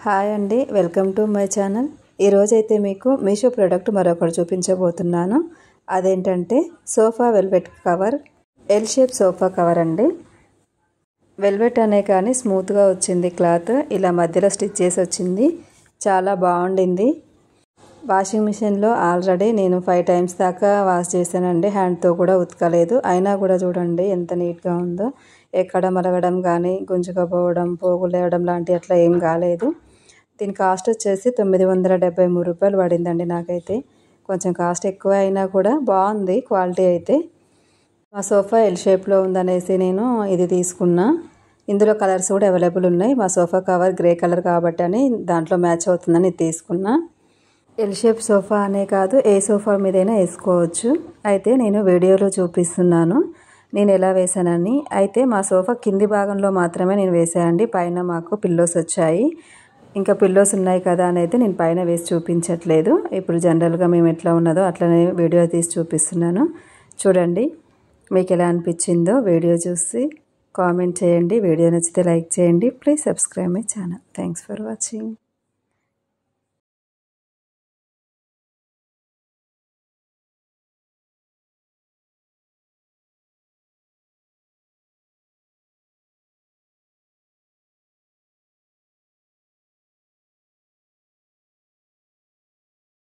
Hi అండి, welcome to my channel. ఈరోజైతే మీకు మీషో ప్రోడక్ట్ మరొకటి చూపించబోతున్నాను. అదేంటంటే sofa velvet cover, L shape sofa cover అండి. వెల్వెట్ అనే కానీ స్మూత్గా వచ్చింది క్లాత్. ఇలా మధ్యలో స్టిచ్ చేసి వచ్చింది. చాలా బాగుండింది. వాషింగ్ మిషన్లో ఆల్రెడీ నేను 5 టైమ్స్ దాకా వాష్ చేశానండి. హ్యాండ్తో కూడా ఉతకలేదు. అయినా కూడా చూడండి ఎంత నీట్గా ఉందో. ఎక్కడ మలగడం కానీ, గుంజుకపోవడం, పోగులు లేవడం లాంటివి అట్లా ఏం కాలేదు. దీని కాస్ట్ వచ్చేసి 973 రూపాయలు పడిందండి. నాకైతే కొంచెం కాస్ట్ ఎక్కువ అయినా కూడా బాగుంది క్వాలిటీ అయితే. మా సోఫా ఎల్ షేప్లో ఉందనేసి నేను ఇది తీసుకున్నా. ఇందులో కలర్స్ కూడా అవైలబుల్ ఉన్నాయి. మా సోఫా కవర్ గ్రే కలర్ కాబట్టి అని దాంట్లో మ్యాచ్ అవుతుందని ఇది తీసుకున్నా. ఎల్ షేప్ సోఫా అనే కాదు, ఏ సోఫా మీదైనా వేసుకోవచ్చు. అయితే నేను వీడియోలో చూపిస్తున్నాను నేను ఎలా వేసానని. అయితే మా సోఫా కింది భాగంలో మాత్రమే నేను వేసానండి. పైన మాకు పిల్లోస్ వచ్చాయి. ఇంకా పిల్లోస్ ఉన్నాయి కదా అని అయితే నేను పైన వేసి చూపించట్లేదు. ఇప్పుడు జనరల్గా మేము ఎట్లా ఉన్నదో అట్లనే వీడియో తీసి చూపిస్తున్నాను. చూడండి మీకు ఎలా అనిపించిందో వీడియో చూసి కామెంట్ చేయండి. వీడియో నచ్చితే లైక్ చేయండి. Please subscribe my channel. Thanks for watching.